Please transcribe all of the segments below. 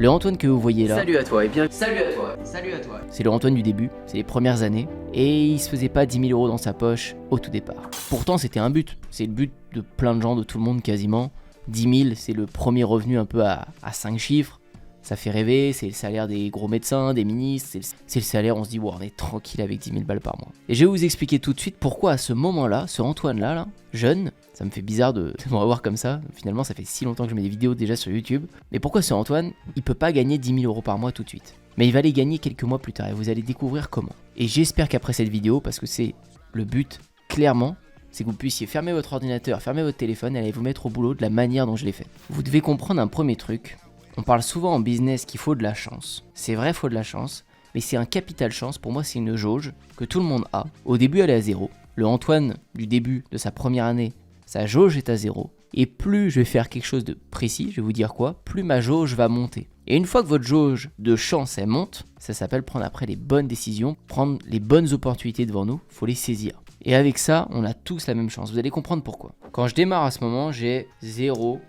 Le Antoine que vous voyez là, Salut à toi et bien. Salut à toi. Salut à toi. c'est le Antoine du début, c'est les premières années, et il se faisait pas 10 000 € dans sa poche au tout départ. Pourtant c'était un but, c'est le but de plein de gens, de tout le monde quasiment. 10 000 c'est le premier revenu un peu à 5 chiffres, ça fait rêver, c'est le salaire des gros médecins, des ministres, c'est le salaire, on se dit wow, on est tranquille avec 10 000 balles par mois. Et je vais vous expliquer tout de suite pourquoi à ce moment-là, ce Antoine là, jeune, ça me fait bizarre de me revoir comme ça, finalement ça fait si longtemps que je mets des vidéos déjà sur YouTube, mais pourquoi ce Antoine, il peut pas gagner 10 000 € par mois tout de suite, mais il va les gagner quelques mois plus tard et vous allez découvrir comment. Et j'espère qu'après cette vidéo, parce que c'est le but clairement, c'est que vous puissiez fermer votre ordinateur, fermer votre téléphone et aller vous mettre au boulot de la manière dont je l'ai fait. Vous devez comprendre un premier truc. On parle souvent en business qu'il faut de la chance. C'est vrai, il faut de la chance, mais c'est un capital chance. Pour moi, c'est une jauge que tout le monde a. Au début, elle est à 0. Le Antoine du début de sa première année, sa jauge est à 0. Et plus je vais faire quelque chose de précis, je vais vous dire quoi, plus ma jauge va monter. Et une fois que votre jauge de chance, elle monte, ça s'appelle prendre après les bonnes décisions, prendre les bonnes opportunités devant nous, il faut les saisir. Et avec ça, on a tous la même chance. Vous allez comprendre pourquoi. Quand je démarre à ce moment, j'ai 0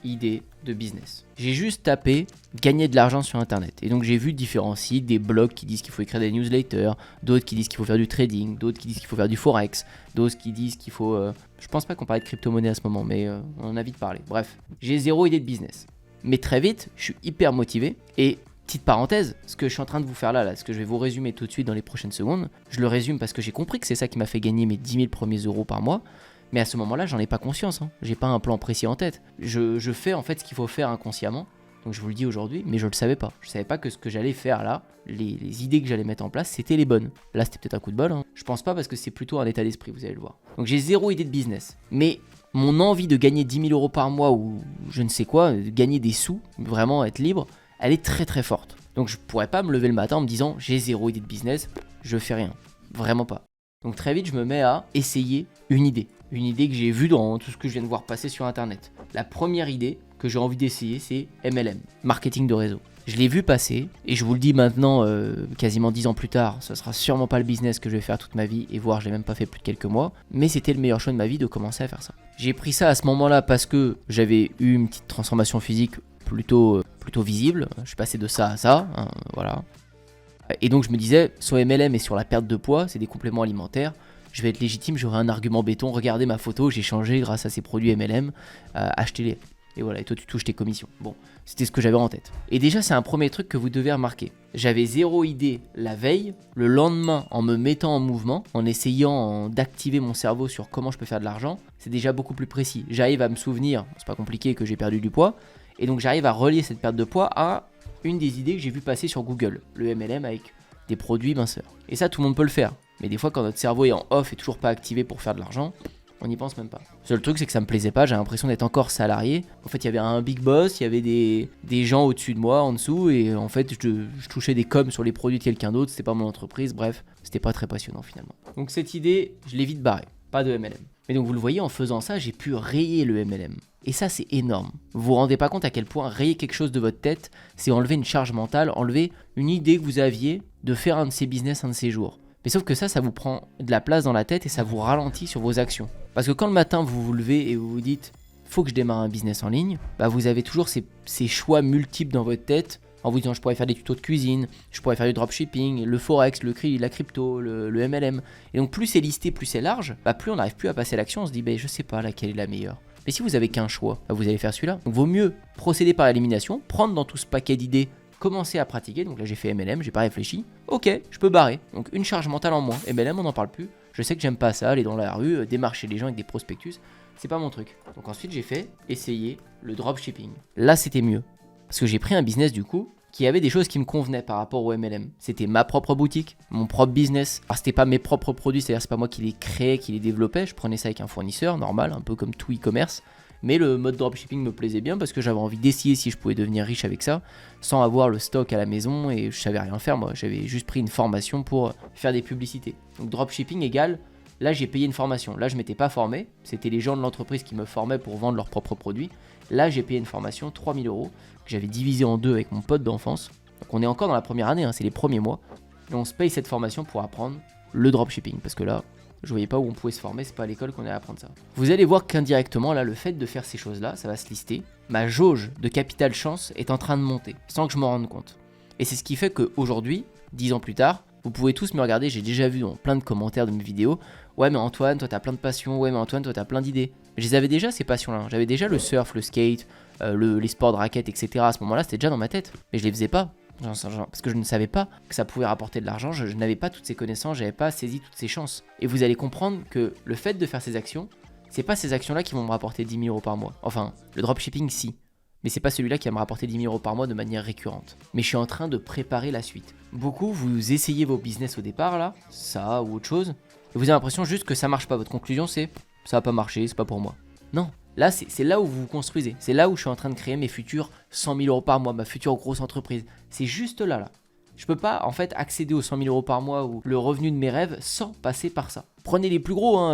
idée de business. J'ai juste tapé gagner de l'argent sur internet. Et donc j'ai vu différents sites, des blogs qui disent qu'il faut écrire des newsletters, d'autres qui disent qu'il faut faire du trading, d'autres qui disent qu'il faut faire du forex, d'autres qui disent qu'il faut... Je pense pas qu'on parlait de crypto-monnaie à ce moment, mais on en a vite parlé. Bref, j'ai 0 idée de business. Mais très vite, je suis hyper motivé. Et petite parenthèse, ce que je suis en train de vous faire là, ce que je vais vous résumer tout de suite dans les prochaines secondes, je le résume parce que j'ai compris que c'est ça qui m'a fait gagner mes 10 000 premiers euros par mois. Mais à ce moment-là, j'en ai pas conscience, j'ai pas un plan précis en tête. Je fais en fait ce qu'il faut faire inconsciemment, donc je vous le dis aujourd'hui, mais je le savais pas. Je savais pas que ce que j'allais faire là, les idées que j'allais mettre en place, c'était les bonnes. Là, c'était peut-être un coup de bol, Je pense pas parce que c'est plutôt un état d'esprit, vous allez le voir. Donc j'ai 0 idée de business, mais mon envie de gagner 10 000 € par mois ou je ne sais quoi, de gagner des sous, vraiment être libre, elle est très très forte. Donc je pourrais pas me lever le matin en me disant j'ai 0 idée de business, je fais rien. Vraiment pas. Donc très vite, je me mets à essayer une idée. Une idée que j'ai vue dans tout ce que je viens de voir passer sur internet. La première idée que j'ai envie d'essayer, c'est MLM, marketing de réseau. Je l'ai vu passer et je vous le dis maintenant, quasiment 10 ans plus tard, ce sera sûrement pas le business que je vais faire toute ma vie et voire je l'ai même pas fait plus de quelques mois, mais c'était le meilleur choix de ma vie de commencer à faire ça. J'ai pris ça à ce moment-là parce que j'avais eu une petite transformation physique plutôt visible. Je suis passé de ça à ça, voilà. Et donc je me disais, sur MLM et sur la perte de poids, c'est des compléments alimentaires, je vais être légitime, j'aurai un argument béton, regardez ma photo, j'ai changé grâce à ces produits MLM, achetez-les. Et voilà, et toi tu touches tes commissions. Bon, c'était ce que j'avais en tête. Et déjà c'est un premier truc que vous devez remarquer. J'avais 0 idée la veille, le lendemain en me mettant en mouvement, en essayant d'activer mon cerveau sur comment je peux faire de l'argent, c'est déjà beaucoup plus précis. J'arrive à me souvenir, c'est pas compliqué, que j'ai perdu du poids, et donc j'arrive à relier cette perte de poids à une des idées que j'ai vu passer sur Google, le MLM avec des produits minceurs. Et ça tout le monde peut le faire. Mais des fois, quand notre cerveau est en off et toujours pas activé pour faire de l'argent, on n'y pense même pas. Le seul truc, c'est que ça me plaisait pas, j'ai l'impression d'être encore salarié. En fait, il y avait un big boss, il y avait des gens au-dessus de moi, en dessous, et en fait, je touchais des coms sur les produits de quelqu'un d'autre, c'était pas mon entreprise, bref, c'était pas très passionnant finalement. Donc cette idée, je l'ai vite barrée, pas de MLM. Mais donc vous le voyez, en faisant ça, j'ai pu rayer le MLM. Et ça, c'est énorme. Vous vous rendez pas compte à quel point rayer quelque chose de votre tête, c'est enlever une charge mentale, enlever une idée que vous aviez de faire un de ces business un de ces jours. Mais sauf que ça vous prend de la place dans la tête et ça vous ralentit sur vos actions. Parce que quand le matin vous vous levez et vous vous dites « faut que je démarre un business en ligne », bah vous avez toujours ces choix multiples dans votre tête en vous disant « je pourrais faire des tutos de cuisine, je pourrais faire du dropshipping, le forex, la crypto, le MLM ». Et donc plus c'est listé, plus c'est large, bah plus on n'arrive plus à passer à l'action, on se dit bah, « je sais pas laquelle est la meilleure ». Mais si vous avez qu'un choix, bah, vous allez faire celui-là. Donc vaut mieux procéder par élimination, prendre dans tout ce paquet d'idées, commencer à pratiquer, donc là j'ai fait MLM, j'ai pas réfléchi, ok, je peux barrer, donc une charge mentale en moins, MLM on n'en parle plus, je sais que j'aime pas ça, aller dans la rue, démarcher les gens avec des prospectus, c'est pas mon truc. Donc ensuite j'ai fait essayer le dropshipping. Là c'était mieux, parce que j'ai pris un business du coup, qui avait des choses qui me convenaient par rapport au MLM. C'était ma propre boutique, mon propre business. Alors c'était pas mes propres produits, c'est-à-dire c'est pas moi qui les créais, qui les développais, je prenais ça avec un fournisseur, normal, un peu comme tout e-commerce. Mais le mode dropshipping me plaisait bien parce que j'avais envie d'essayer si je pouvais devenir riche avec ça sans avoir le stock à la maison et je savais rien faire moi. J'avais juste pris une formation pour faire des publicités. Donc dropshipping égale, là j'ai payé une formation. Là je m'étais pas formé, c'était les gens de l'entreprise qui me formaient pour vendre leurs propres produits. Là j'ai payé une formation 3 000 € que j'avais divisé en deux avec mon pote d'enfance. Donc on est encore dans la première année, c'est les premiers mois. Et on se paye cette formation pour apprendre le dropshipping parce que là, Je voyais pas où on pouvait se former, c'est pas à l'école qu'on allait apprendre ça. Vous allez voir qu'indirectement, là, le fait de faire ces choses-là, ça va se lister. Ma jauge de capital chance est en train de monter, sans que je m'en rende compte. Et c'est ce qui fait qu'aujourd'hui, 10 ans plus tard, vous pouvez tous me regarder, j'ai déjà vu dans plein de commentaires de mes vidéos. Ouais mais Antoine, toi t'as plein de passions, ouais mais Antoine, toi t'as plein d'idées. Je les avais déjà ces passions-là, j'avais déjà le surf, le skate, les sports de raquettes, etc. À ce moment-là, c'était déjà dans ma tête, mais je les faisais pas. Parce que je ne savais pas que ça pouvait rapporter de l'argent, je n'avais pas toutes ces connaissances, j'avais pas saisi toutes ces chances. Et vous allez comprendre que le fait de faire ces actions, c'est pas ces actions-là qui vont me rapporter 10 000 euros par mois. Enfin, le dropshipping, si. Mais c'est pas celui-là qui va me rapporter 10 000 euros par mois de manière récurrente. Mais je suis en train de préparer la suite. Beaucoup, vous essayez vos business au départ, là, ça ou autre chose, et vous avez l'impression juste que ça marche pas. Votre conclusion, c'est ça va pas marcher, c'est pas pour moi. Non, là, c'est là où vous vous construisez. C'est là où je suis en train de créer mes futurs 100 000 euros par mois, ma future grosse entreprise. C'est juste là. Je peux pas, en fait, accéder aux 100 000 euros par mois ou le revenu de mes rêves sans passer par ça. Prenez les plus gros, hein,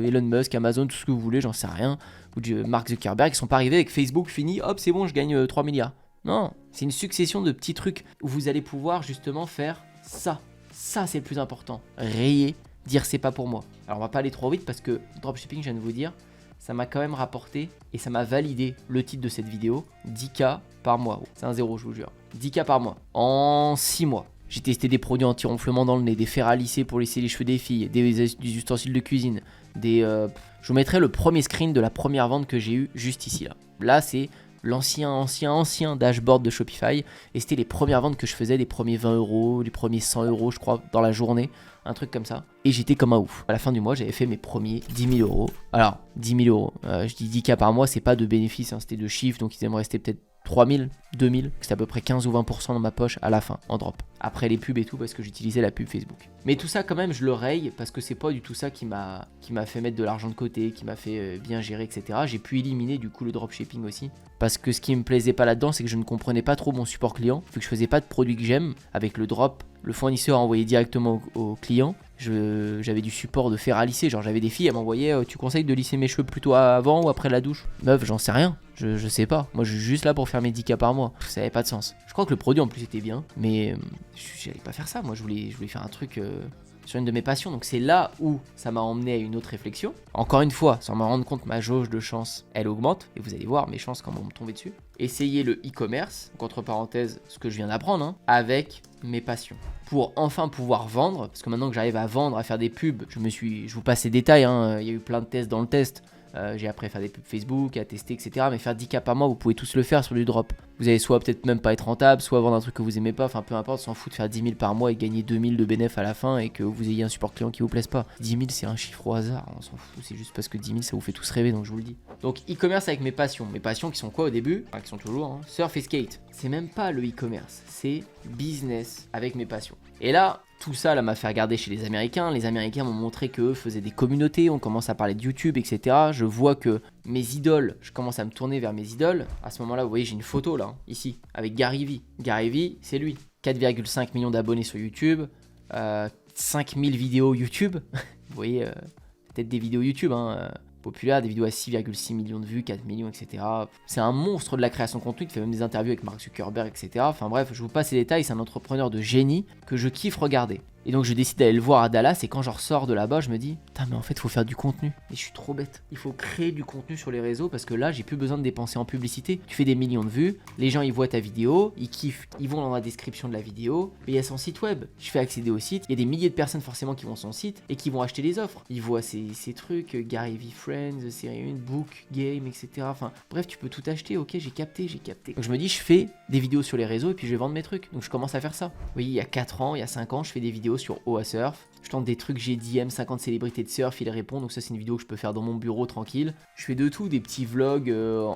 Elon Musk, Amazon, tout ce que vous voulez, j'en sais rien. Ou Mark Zuckerberg, ils sont pas arrivés avec Facebook fini, hop, c'est bon, je gagne 3 milliards. Non, c'est une succession de petits trucs où vous allez pouvoir justement faire ça. Ça, c'est le plus important. Rayer, dire c'est pas pour moi. Alors, on va pas aller trop vite parce que dropshipping, je viens de vous dire, ça m'a quand même rapporté et ça m'a validé le titre de cette vidéo, 10K par mois. C'est un zéro, je vous jure. 10K par mois en 6 mois. J'ai testé des produits anti-ronflement dans le nez, des fers à lisser pour lisser les cheveux des filles, des ustensiles de cuisine, je vous mettrai le premier screen de la première vente que j'ai eu juste ici là. Là c'est l'ancien dashboard de Shopify et c'était les premières ventes que je faisais, les premiers 20 euros, les premiers 100 euros je crois dans la journée, un truc comme ça. Et j'étais comme un ouf. À la fin du mois j'avais fait mes premiers 10 000 euros. Alors 10 000 euros, je dis 10K par mois, c'est pas de bénéfice, hein, c'était de chiffres donc ils aimeraient rester peut-être 3000, 2000, c'est à peu près 15 ou 20% dans ma poche à la fin, en drop. Après les pubs et tout, parce que j'utilisais la pub Facebook. Mais tout ça quand même, je le raye, parce que c'est pas du tout ça qui m'a fait mettre de l'argent de côté, qui m'a fait bien gérer, etc. J'ai pu éliminer du coup le dropshipping aussi. Parce que ce qui me plaisait pas là-dedans, c'est que je ne comprenais pas trop mon support client, vu que je faisais pas de produits que j'aime. Avec le drop, le fournisseur envoyait directement au client. J'avais du support de fer à lisser, genre j'avais des filles, elles m'envoyaient tu conseilles de lisser mes cheveux plutôt avant ou après la douche? Meuf, j'en sais rien, je sais pas, moi je suis juste là pour faire mes 10K par mois, ça avait pas de sens. Je crois que le produit en plus était bien, mais j'allais pas faire ça, moi je voulais faire un truc sur une de mes passions, donc c'est là où ça m'a emmené à une autre réflexion. Encore une fois, sans m'en rendre compte, ma jauge de chance, elle augmente, et vous allez voir mes chances quand vont me tomber dessus. Essayez le e-commerce, entre parenthèses, ce que je viens d'apprendre, hein, avec mes passions. Pour enfin pouvoir vendre, parce que maintenant que j'arrive à vendre, à faire des pubs, je vous passe les détails, hein, il y a eu plein de tests dans le test. J'ai appris à faire des pubs Facebook, à tester, etc. Mais faire 10K par mois, vous pouvez tous le faire sur du drop. Vous allez soit peut-être même pas être rentable, soit vendre un truc que vous aimez pas, enfin peu importe, s'en fout de faire 10 000 par mois et gagner 2 000 de bénéf à la fin et que vous ayez un support client qui vous plaise pas. 10 000 c'est un chiffre au hasard, on s'en fout, c'est juste parce que 10 000 ça vous fait tous rêver, donc je vous le dis. Donc e-commerce avec mes passions qui sont quoi au début? Enfin qui sont toujours, hein, surf et skate. C'est même pas le e-commerce, c'est business avec mes passions. Et là, tout ça là m'a fait regarder chez les Américains. Les Américains m'ont montré qu'eux faisaient des communautés, on commence à parler de YouTube, etc. Je vois que mes idoles, je commence à me tourner vers mes idoles. À ce moment-là, vous voyez, j'ai une photo là, ici, avec Gary Vee. Gary Vee, c'est lui. 4,5 millions d'abonnés sur YouTube, 5000 vidéos YouTube. Vous voyez, peut-être des vidéos YouTube, hein. Populaire, des vidéos à 6,6 millions de vues, 4 millions, etc. C'est un monstre de la création de contenu, il fait même des interviews avec Mark Zuckerberg, etc. Enfin bref, je vous passe les détails, c'est un entrepreneur de génie que je kiffe regarder. Et donc je décide d'aller le voir à Dallas et quand je ressors de là-bas, je me dis putain mais en fait il faut faire du contenu. Et je suis trop bête. Il faut créer du contenu sur les réseaux parce que là j'ai plus besoin de dépenser en publicité. Tu fais des millions de vues, les gens ils voient ta vidéo, ils kiffent, ils vont dans la description de la vidéo, mais il y a son site web. Je fais accéder au site, il y a des milliers de personnes forcément qui vont sur son site et qui vont acheter les offres. Ils voient ces trucs, Gary Vee Friends, série 1, book, game, etc. Enfin bref tu peux tout acheter, ok j'ai capté. Donc je me dis je fais des vidéos sur les réseaux et puis je vais vendre mes trucs. Donc je commence à faire ça. Oui il y a 4 ans, il y a 5 ans je fais des vidéos sur OA Surf. Je tente des trucs GDM, 50 célébrités de surf, ils répondent. Donc ça c'est une vidéo que je peux faire dans mon bureau tranquille. Je fais de tout, des petits vlogs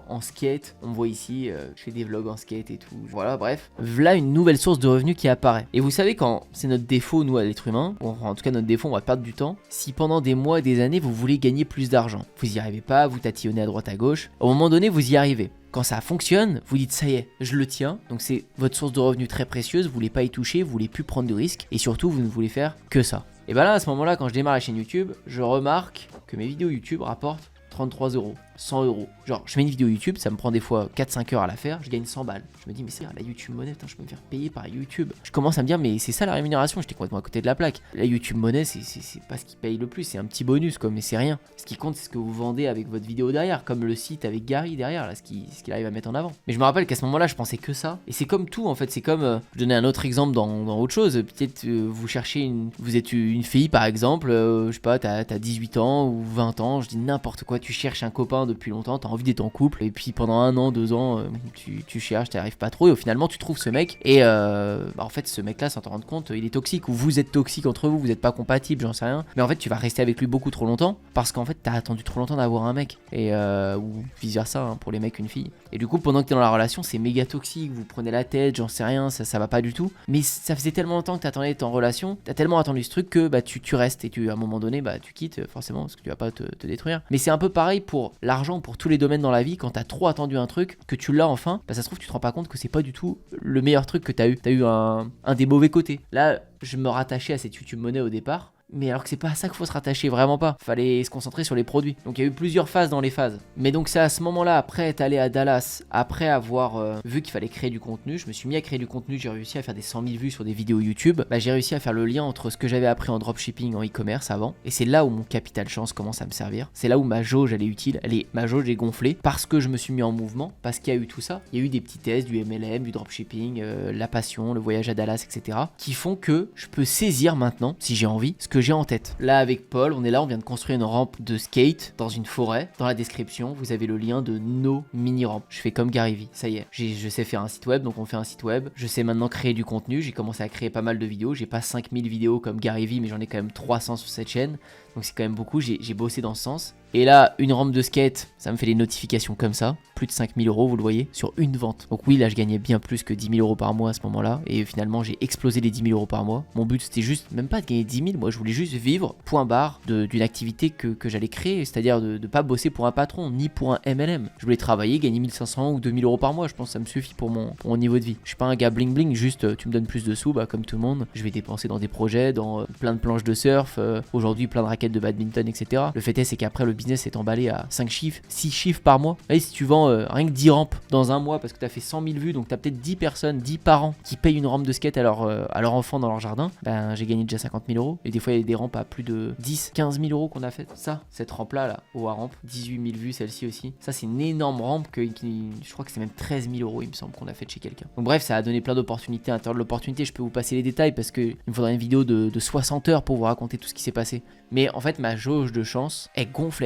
en skate. On me voit ici, je fais des vlogs en skate et tout. Voilà bref. Voilà une nouvelle source de revenus qui apparaît. Et vous savez quand c'est notre défaut nous à l'être humain, en tout cas notre défaut on va perdre du temps. Si pendant des mois et des années vous voulez gagner plus d'argent, vous y arrivez pas, vous tatillonnez à droite à gauche. Au moment donné vous y arrivez. Quand ça fonctionne, vous dites ça y est, je le tiens. Donc c'est votre source de revenus très précieuse, vous voulez pas y toucher, vous voulez plus prendre de risques et surtout vous ne voulez faire que ça. Et ben là à ce moment-là quand je démarre la chaîne YouTube, je remarque que mes vidéos YouTube rapportent 33 €. 100 euros. Genre, je mets une vidéo YouTube, ça me prend des fois 4-5 heures à la faire, je gagne 100 balles. Je me dis, mais c'est la YouTube Money, je peux me faire payer par YouTube. Je commence à me dire, mais c'est ça la rémunération, j'étais complètement à côté de la plaque. La YouTube Money, c'est pas ce qui paye le plus, c'est un petit bonus, quoi, mais c'est rien. Ce qui compte, c'est ce que vous vendez avec votre vidéo derrière, comme le site avec Gary derrière, là, ce qu'il arrive à mettre en avant. Mais je me rappelle qu'à ce moment-là, je pensais que ça. Et c'est comme tout, en fait, c'est comme, je donnais un autre exemple dans autre chose. Peut-être vous cherchez vous êtes une fille, par exemple, je sais pas, t'as 18 ans ou 20 ans, je dis n'importe quoi, tu cherches un copain depuis longtemps, t'as envie d'être en couple, et puis pendant 1 an, 2 ans, tu cherches, t'y arrives pas trop, et finalement tu trouves ce mec, et en fait ce mec là, sans te rendre compte, il est toxique, ou vous êtes toxique entre vous êtes pas compatibles, j'en sais rien, mais en fait tu vas rester avec lui beaucoup trop longtemps, parce qu'en fait t'as attendu trop longtemps d'avoir un mec, et ou vice versa, hein, pour les mecs, une fille. Et du coup, pendant que t'es dans la relation, c'est méga toxique, vous prenez la tête, j'en sais rien, ça va pas du tout, mais ça faisait tellement longtemps que t'attendais d'être en relation, t'as tellement attendu ce truc que bah tu restes, et à un moment donné, bah tu quittes, forcément, parce que tu vas pas te détruire. Mais c'est un peu pareil pour l'argent, pour tous les domaines dans la vie, quand t'as trop attendu un truc, que tu l'as enfin, bah ça se trouve tu te rends pas compte que c'est pas du tout le meilleur truc que t'as eu. T'as eu un des mauvais côtés. Là, je me rattachais à cette YouTube Money au départ, mais alors que c'est pas à ça qu'il faut se rattacher, vraiment pas. Fallait se concentrer sur les produits. Donc il y a eu plusieurs phases dans les phases. Mais donc c'est à ce moment-là, après être allé à Dallas, après avoir vu qu'il fallait créer du contenu, je me suis mis à créer du contenu, j'ai réussi à faire des 100 000 vues sur des vidéos YouTube. Bah, j'ai réussi à faire le lien entre ce que j'avais appris en dropshipping, en e-commerce avant, et c'est là où mon capital chance commence à me servir. C'est là où ma jauge, elle est utile, ma jauge est gonflée, parce que je me suis mis en mouvement, parce qu'il y a eu tout ça. Il y a eu des petits tests, du MLM, du dropshipping, la passion, le voyage à Dallas, etc. qui font que je peux saisir maintenant, si j'ai envie, ce que j'ai en tête. Là avec Paul, on est là, on vient de construire une rampe de skate dans une forêt. Dans la description, vous avez le lien de nos mini-rampes. Je fais comme Gary Vee, ça y est. Je sais faire un site web, donc on fait un site web. Je sais maintenant créer du contenu, j'ai commencé à créer pas mal de vidéos. J'ai pas 5000 vidéos comme Gary Vee, mais j'en ai quand même 300 sur cette chaîne. Donc c'est quand même beaucoup, j'ai bossé dans ce sens. Et là, une rampe de skate, ça me fait des notifications comme ça. Plus de 5000 euros, vous le voyez, sur une vente. Donc oui, là, je gagnais bien plus que 10 000 euros par mois à ce moment-là. Et finalement, j'ai explosé les 10 000 euros par mois. Mon but, c'était juste, même pas de gagner 10 000. Moi, je voulais juste vivre, point barre, d'une activité que j'allais créer. C'est-à-dire de pas bosser pour un patron, ni pour un MLM. Je voulais travailler, gagner 1500 ou 2000 euros par mois. Je pense que ça me suffit pour mon niveau de vie. Je suis pas un gars bling bling, juste tu me donnes plus de sous, bah, comme tout le monde. Je vais dépenser dans des projets, dans plein de planches de surf, aujourd'hui plein de raquettes de badminton, etc. Le fait est, c'est qu'après, le business est emballé à 5 chiffres, 6 chiffres par mois. Et si tu vends rien que 10 rampes dans un mois parce que tu as fait 100 000 vues, donc tu as peut-être 10 personnes, 10 parents qui payent une rampe de skate à leur enfant dans leur jardin, ben j'ai gagné déjà 50 000 euros. Et des fois, il y a des rampes à plus de 10, 15 000 euros qu'on a fait. Ça, cette rampe-là, au rampe, 18 000 vues, celle-ci aussi. Ça, c'est une énorme rampe je crois que c'est même 13 000 euros, il me semble, qu'on a fait chez quelqu'un. Donc bref, ça a donné plein d'opportunités. À l'intérieur de l'opportunité, je peux vous passer les détails parce qu'il me faudrait une vidéo de 60 heures pour vous raconter tout ce qui s'est passé. Mais en fait, ma jauge de chance, elle gonfle.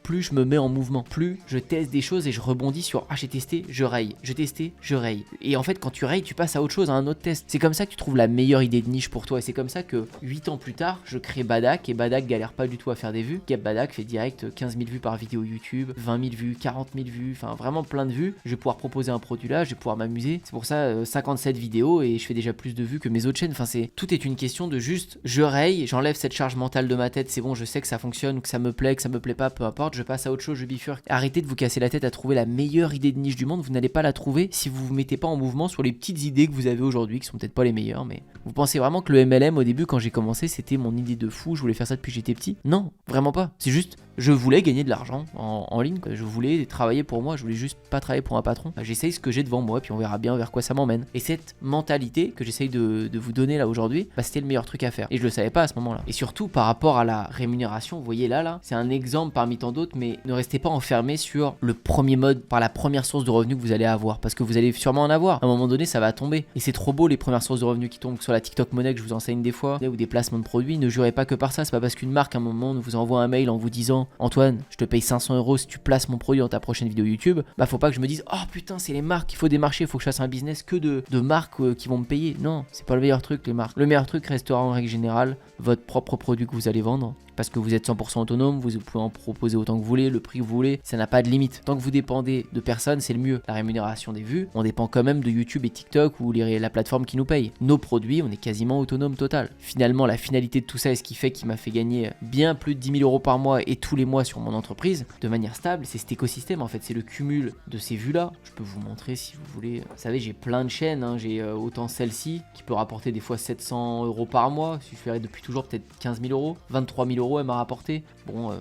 Plus je me mets en mouvement, plus je teste des choses et je rebondis sur j'ai testé, je raye, je testé, je raye. Et en fait, quand tu rayes, tu passes à autre chose, à un autre test. C'est comme ça que tu trouves la meilleure idée de niche pour toi. Et c'est comme ça que 8 ans plus tard, je crée Badak et Badak galère pas du tout à faire des vues. Badak fait direct 15 000 vues par vidéo YouTube, 20 000 vues, 40 000 vues, enfin vraiment plein de vues. Je vais pouvoir proposer un produit là, je vais pouvoir m'amuser. C'est pour ça 57 vidéos et je fais déjà plus de vues que mes autres chaînes. Enfin, tout est une question de juste je raye, j'enlève cette charge mentale de ma tête. C'est bon, je sais que ça fonctionne, que ça me plaît pas, peu importe, je passe à autre chose, je bifurque. Arrêtez de vous casser la tête à trouver la meilleure idée de niche du monde, vous n'allez pas la trouver si vous vous mettez pas en mouvement sur les petites idées que vous avez aujourd'hui, qui sont peut-être pas les meilleures, mais vous pensez vraiment que le MLM au début quand j'ai commencé c'était mon idée de fou, je voulais faire ça depuis que j'étais petit? Non, vraiment pas, c'est juste je voulais gagner de l'argent en ligne, quoi. Je voulais travailler pour moi, je voulais juste pas travailler pour un patron. J'essaye ce que j'ai devant moi, puis on verra bien vers quoi ça m'emmène. Et cette mentalité que j'essaye de vous donner là aujourd'hui, bah, c'était le meilleur truc à faire. Et je le savais pas à ce moment-là. Et surtout par rapport à la rémunération, vous voyez là, c'est un exemple parmi tant d'autres, mais ne restez pas enfermé sur le premier mode, par la première source de revenus que vous allez avoir, parce que vous allez sûrement en avoir. À un moment donné, ça va tomber. Et c'est trop beau les premières sources de revenus qui tombent sur la TikTok Money que je vous enseigne des fois, ou des placements de produits. Ne jurez pas que par ça. C'est pas parce qu'une marque à un moment vous envoie un mail en vous disant Antoine, je te paye 500 euros si tu places mon produit dans ta prochaine vidéo YouTube, bah faut pas que je me dise oh putain c'est les marques, il faut démarcher, il faut que je fasse un business que de marques qui vont me payer. Non, c'est pas le meilleur truc les marques. Le meilleur truc restera en règle générale votre propre produit que vous allez vendre. Parce que vous êtes 100% autonome, vous pouvez en proposer autant que vous voulez, le prix que vous voulez, ça n'a pas de limite. Tant que vous dépendez de personne, c'est le mieux. La rémunération des vues, on dépend quand même de YouTube et TikTok ou la plateforme qui nous paye. Nos produits, on est quasiment autonome total. Finalement, la finalité de tout ça et ce qui fait qu'il m'a fait gagner bien plus de 10 000 euros par mois et tous les mois sur mon entreprise, de manière stable, c'est cet écosystème en fait, c'est le cumul de ces vues-là. Je peux vous montrer si vous voulez. Vous savez, j'ai plein de chaînes, hein. J'ai autant celle-ci qui peut rapporter des fois 700 euros par mois, si je ferais depuis toujours peut-être 15 000 euros, 23 000 euros elle m'a rapporté. Bon,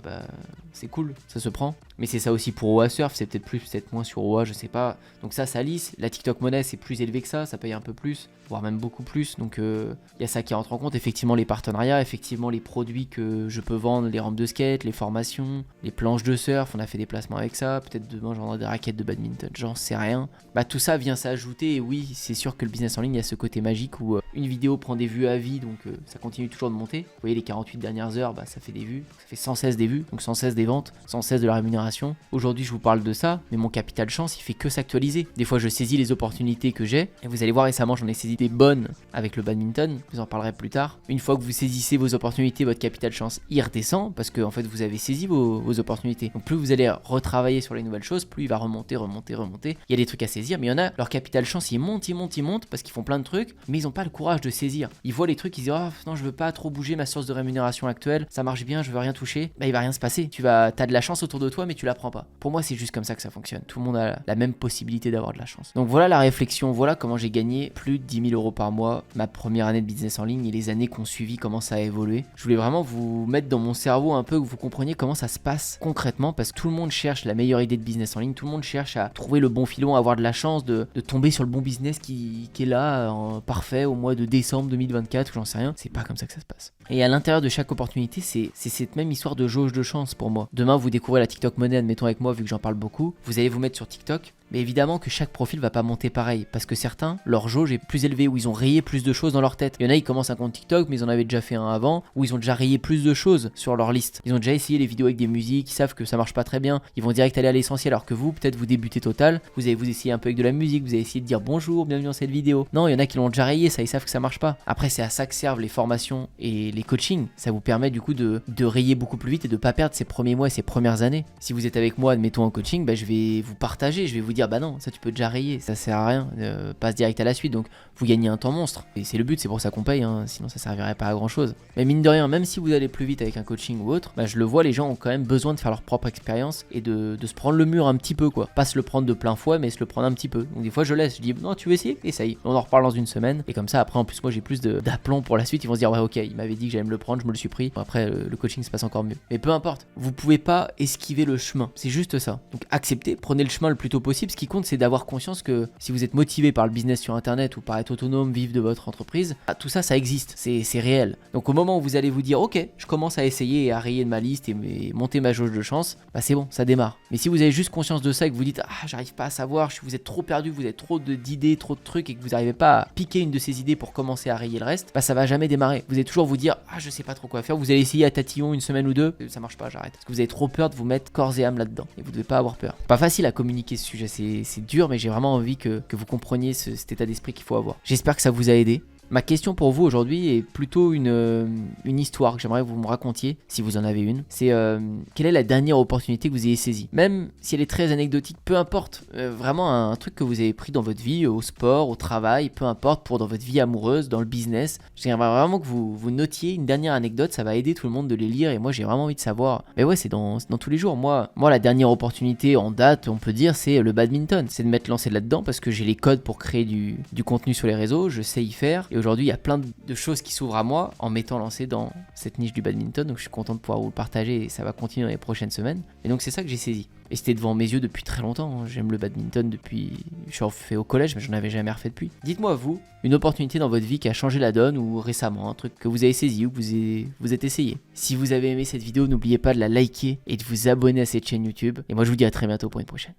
c'est cool, ça se prend. Mais c'est ça aussi pour OA Surf, c'est peut-être plus, peut-être moins sur OA, je sais pas. Donc ça lisse. La TikTok Money, c'est plus élevé que ça paye un peu plus, voire même beaucoup plus. Donc il y a ça qui rentre en compte. Effectivement, les partenariats, effectivement, les produits que je peux vendre, les rampes de skate, les formations, les planches de surf, on a fait des placements avec ça. Peut-être demain, j'en ai des raquettes de badminton, j'en sais rien. Tout ça vient s'ajouter. Et oui, c'est sûr que le business en ligne, il y a ce côté magique où une vidéo prend des vues à vie, donc ça continue toujours de monter. Vous voyez, les 48 dernières heures, ça fait des vues, ça fait 116 des vues, donc 116 des ventes, 116 de la rémunération. Aujourd'hui, je vous parle de ça, mais mon capital chance, il fait que s'actualiser. Des fois, je saisis les opportunités que j'ai, et vous allez voir, récemment, j'en ai saisi des bonnes avec le badminton, je vous en parlerai plus tard. Une fois que vous saisissez vos opportunités, votre capital chance, il redescend, parce que en fait, vous avez saisi vos opportunités. Donc plus vous allez retravailler sur les nouvelles choses, plus il va remonter. Il y a des trucs à saisir, mais il y en a, leur capital chance, il monte, parce qu'ils font plein de trucs, mais ils n'ont pas le courage de saisir. Ils voient les trucs, ils disent, oh non, je veux pas trop bouger ma source de rémunération actuelle, ça marche bien, je veux rien toucher. Il va rien se passer. T'as de la chance autour de toi, mais tu la prends pas. Pour moi, c'est juste comme ça que ça fonctionne. Tout le monde a la même possibilité d'avoir de la chance. Donc voilà la réflexion, voilà comment j'ai gagné plus de 10 000 € par mois, ma première année de business en ligne et les années qu'on suivi, comment ça a évolué. Je voulais vraiment vous mettre dans mon cerveau un peu, que vous compreniez comment ça se passe concrètement, parce que tout le monde cherche la meilleure idée de business en ligne, tout le monde cherche à trouver le bon filon, à avoir de la chance de tomber sur le bon business qui est là, parfait, au mois de décembre 2024, ou j'en sais rien. C'est pas comme ça que ça se passe. Et à l'intérieur de chaque opportunité, c'est cette même histoire de jauge de chance pour moi. Demain, vous découvrez la TikTok Money, admettons avec moi, vu que j'en parle beaucoup. Vous allez vous mettre sur TikTok. Mais évidemment que chaque profil va pas monter pareil, parce que certains, leur jauge est plus élevée, où ils ont rayé plus de choses dans leur tête. Il y en a, ils commencent un compte TikTok, mais ils en avaient déjà fait un avant, où ils ont déjà rayé plus de choses sur leur liste. Ils ont déjà essayé les vidéos avec des musiques, ils savent que ça marche pas très bien, ils vont direct aller à l'essentiel, alors que vous, peut-être vous débutez total, vous allez vous essayer un peu avec de la musique, vous allez essayer de dire bonjour, bienvenue dans cette vidéo. Non, il y en a qui l'ont déjà rayé, ça, ils savent que ça marche pas. Après, c'est à ça que servent les formations et les coachings. Ça vous permet du coup de rayer beaucoup plus vite et de pas perdre ces premiers mois et ces premières années. Si vous êtes avec moi, admettons en coaching, je vais vous partager, je vais vous dire, non, ça tu peux déjà rayer, ça sert à rien, passe direct à la suite, donc vous gagnez un temps monstre. Et c'est le but, c'est pour ça qu'on paye, sinon ça servirait pas à grand chose. Mais mine de rien, même si vous allez plus vite avec un coaching ou autre, je le vois, les gens ont quand même besoin de faire leur propre expérience et de se prendre le mur un petit peu, quoi. Pas se le prendre de plein fouet, mais se le prendre un petit peu. Donc des fois je laisse, je dis non, tu veux essayer, essaye. On en reparle dans une semaine, et comme ça après, en plus moi j'ai plus d'aplomb pour la suite, ils vont se dire ouais ok, il m'avait dit que j'allais me le prendre, je me le suis pris. Après le coaching se passe encore mieux. Mais peu importe, vous pouvez pas esquiver le chemin, c'est juste ça. Donc acceptez, prenez le chemin le plus tôt possible. Ce qui compte, c'est d'avoir conscience que si vous êtes motivé par le business sur internet ou par être autonome, vivre de votre entreprise, tout ça, ça existe, c'est réel. Donc au moment où vous allez vous dire ok, je commence à essayer et à rayer de ma liste et monter ma jauge de chance, c'est bon, ça démarre. Mais si vous avez juste conscience de ça et que vous dites j'arrive pas à savoir, vous êtes trop perdu, vous avez trop d'idées, trop de trucs et que vous n'arrivez pas à piquer une de ces idées pour commencer à rayer le reste, ça va jamais démarrer. Vous allez toujours vous dire je sais pas trop quoi faire, vous allez essayer à tatillon une semaine ou deux, ça marche pas, j'arrête. Parce que vous avez trop peur de vous mettre corps et âme là-dedans et vous devez pas avoir peur. C'est pas facile à communiquer ce sujet, c'est dur, mais j'ai vraiment envie que vous compreniez cet état d'esprit qu'il faut avoir. J'espère que ça vous a aidé. Ma question pour vous aujourd'hui est plutôt une histoire que j'aimerais que vous me racontiez, si vous en avez une. C'est quelle est la dernière opportunité que vous ayez saisie? Même si elle est très anecdotique, peu importe. Vraiment un truc que vous avez pris dans votre vie, au sport, au travail, peu importe, dans votre vie amoureuse, dans le business. J'aimerais vraiment que vous notiez une dernière anecdote, ça va aider tout le monde de les lire et moi j'ai vraiment envie de savoir. Mais ouais, c'est dans tous les jours. Moi la dernière opportunité en date, on peut dire, c'est le badminton. C'est de m'être lancé là-dedans parce que j'ai les codes pour créer du contenu sur les réseaux, je sais y faire. Et aujourd'hui, il y a plein de choses qui s'ouvrent à moi en m'étant lancé dans cette niche du badminton. Donc je suis content de pouvoir vous le partager et ça va continuer dans les prochaines semaines. Et donc c'est ça que j'ai saisi. Et c'était devant mes yeux depuis très longtemps. J'aime le badminton depuis... Je suis fait au collège, mais j'en avais jamais refait depuis. Dites-moi, vous, une opportunité dans votre vie qui a changé la donne ou récemment, un truc que vous avez saisi ou que vous êtes essayé. Si vous avez aimé cette vidéo, n'oubliez pas de la liker et de vous abonner à cette chaîne YouTube. Et moi, je vous dis à très bientôt pour une prochaine.